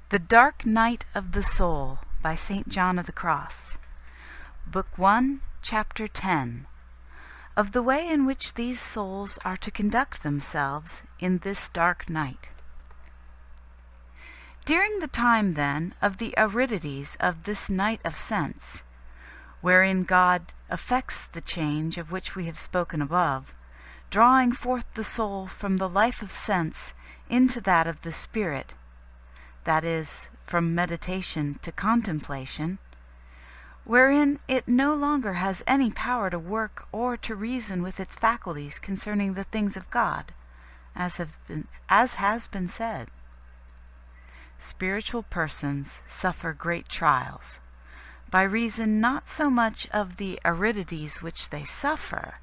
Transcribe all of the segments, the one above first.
The Dark Night of the Soul by St. John of the Cross. Book 1, Chapter 10. Of the way in which these souls are to conduct themselves in this dark night. During the time, then, of the aridities of this night of sense, wherein God effects the change of which we have spoken above, drawing forth the soul from the life of sense into that of the spirit, that is, from meditation to contemplation, wherein it no longer has any power to work or to reason with its faculties concerning the things of God, as has been said. Spiritual persons suffer great trials, by reason not so much of the aridities which they suffer,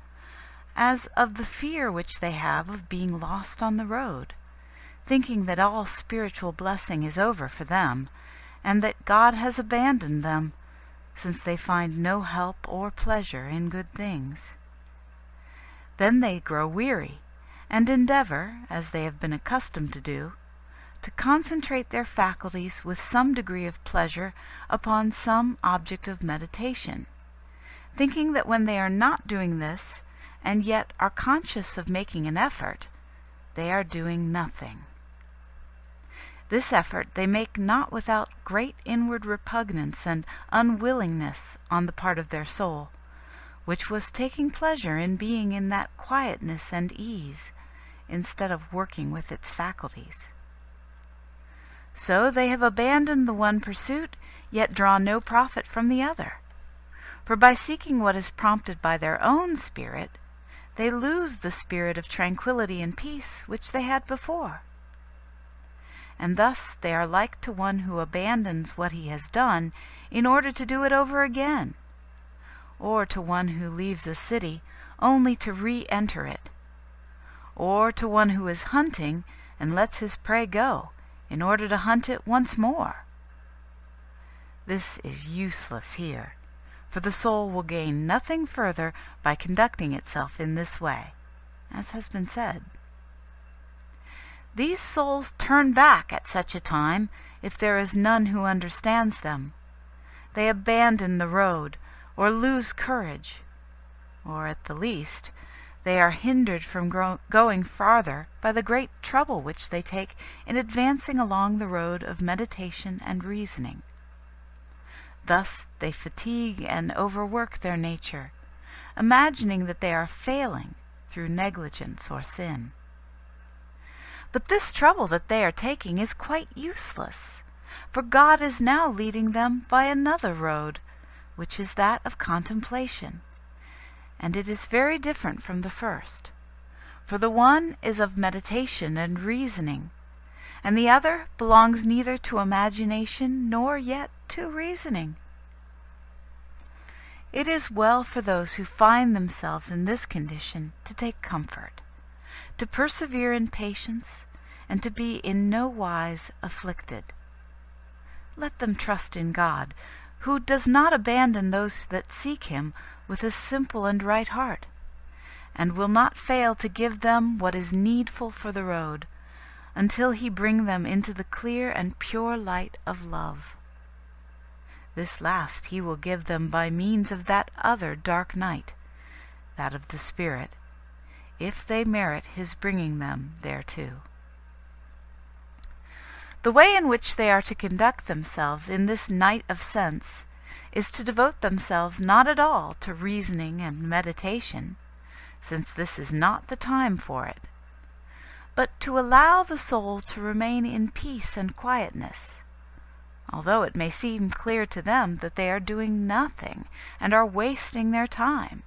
as of the fear which they have of being lost on the road, thinking that all spiritual blessing is over for them, and that God has abandoned them, since they find no help or pleasure in good things. Then they grow weary, and endeavor, as they have been accustomed to do, to concentrate their faculties with some degree of pleasure upon some object of meditation, thinking that when they are not doing this, and yet are conscious of making an effort, they are doing nothing. This effort they make not without great inward repugnance and unwillingness on the part of their soul, which was taking pleasure in being in that quietness and ease, instead of working with its faculties. So they have abandoned the one pursuit, yet draw no profit from the other. For by seeking what is prompted by their own spirit, they lose the spirit of tranquility and peace which they had before. And thus they are like to one who abandons what he has done in order to do it over again, or to one who leaves a city only to re-enter it, or to one who is hunting and lets his prey go in order to hunt it once more. This is useless here, for the soul will gain nothing further by conducting itself in this way, as has been said. These souls turn back at such a time, if there is none who understands them. They abandon the road, or lose courage, or at the least, they are hindered from going farther by the great trouble which they take in advancing along the road of meditation and reasoning. Thus they fatigue and overwork their nature, imagining that they are failing through negligence or sin. But this trouble that they are taking is quite useless, for God is now leading them by another road, which is that of contemplation, and it is very different from the first. For the one is of meditation and reasoning, and the other belongs neither to imagination nor yet to reasoning. It is well for those who find themselves in this condition to take comfort, to persevere in patience, and to be in no wise afflicted. Let them trust in God, who does not abandon those that seek him with a simple and right heart, and will not fail to give them what is needful for the road, until he bring them into the clear and pure light of love. This last he will give them by means of that other dark night, that of the Spirit, if they merit his bringing them thereto. The way in which they are to conduct themselves in this night of sense is to devote themselves not at all to reasoning and meditation, since this is not the time for it, but to allow the soul to remain in peace and quietness, although it may seem clear to them that they are doing nothing and are wasting their time,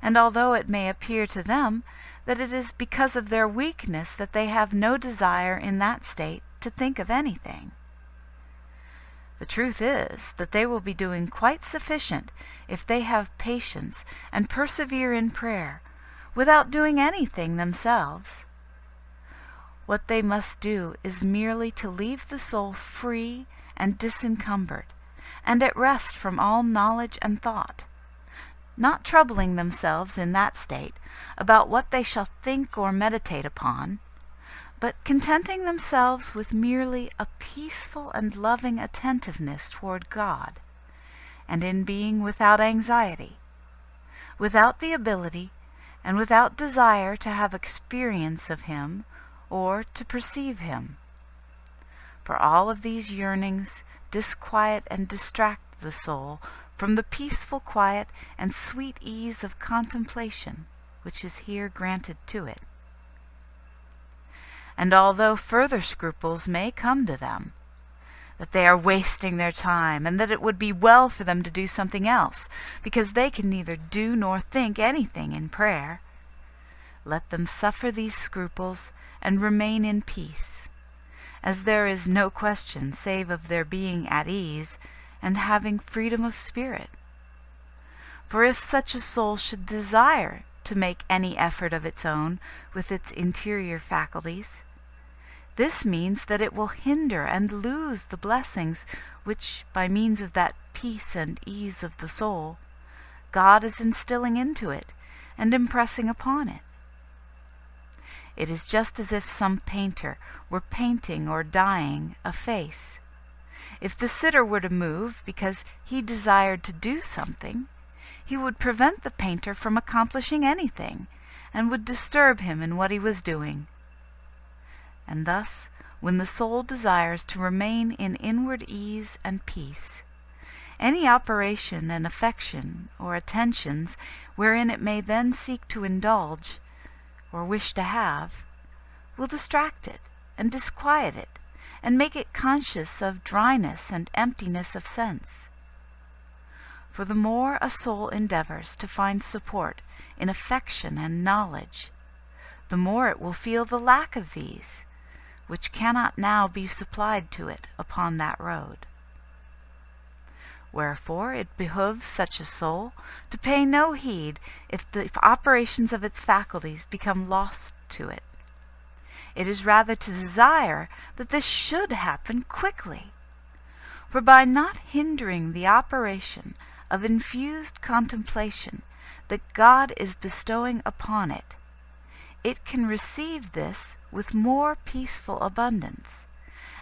and although it may appear to them that it is because of their weakness that they have no desire in that state to think of anything. The truth is that they will be doing quite sufficient if they have patience and persevere in prayer, without doing anything themselves. What they must do is merely to leave the soul free and disencumbered, and at rest from all knowledge and thought, not troubling themselves in that state about what they shall think or meditate upon, but contenting themselves with merely a peaceful and loving attentiveness toward God, and in being without anxiety, without the ability and without desire to have experience of Him or to perceive Him. For all of these yearnings disquiet and distract the soul from the peaceful quiet and sweet ease of contemplation which is here granted to it. And although further scruples may come to them, that they are wasting their time, and that it would be well for them to do something else, because they can neither do nor think anything in prayer, let them suffer these scruples and remain in peace, as there is no question save of their being at ease and having freedom of spirit. For if such a soul should desire to make any effort of its own with its interior faculties, this means that it will hinder and lose the blessings which, by means of that peace and ease of the soul, God is instilling into it and impressing upon it. It is just as if some painter were painting or dyeing a face. If the sitter were to move because he desired to do something, he would prevent the painter from accomplishing anything, and would disturb him in what he was doing. And thus, when the soul desires to remain in inward ease and peace, any operation and affection or attentions wherein it may then seek to indulge, or wish to have, will distract it and disquiet it, and make it conscious of dryness and emptiness of sense. For the more a soul endeavors to find support in affection and knowledge, the more it will feel the lack of these, which cannot now be supplied to it upon that road. Wherefore it behooves such a soul to pay no heed if the operations of its faculties become lost to it. It is rather to desire that this should happen quickly. For by not hindering the operation of infused contemplation that God is bestowing upon it, it can receive this with more peaceful abundance,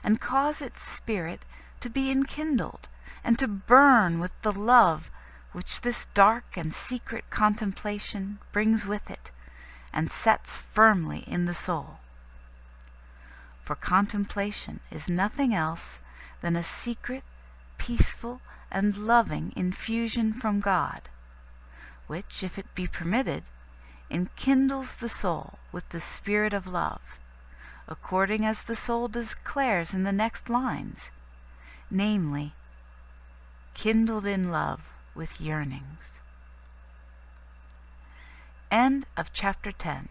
and cause its spirit to be enkindled, and to burn with the love which this dark and secret contemplation brings with it, and sets firmly in the soul. For contemplation is nothing else than a secret, peaceful, and loving infusion from God, which, if it be permitted, enkindles the soul with the spirit of love, according as the soul declares in the next lines, namely, kindled in love with yearnings. End of chapter 10.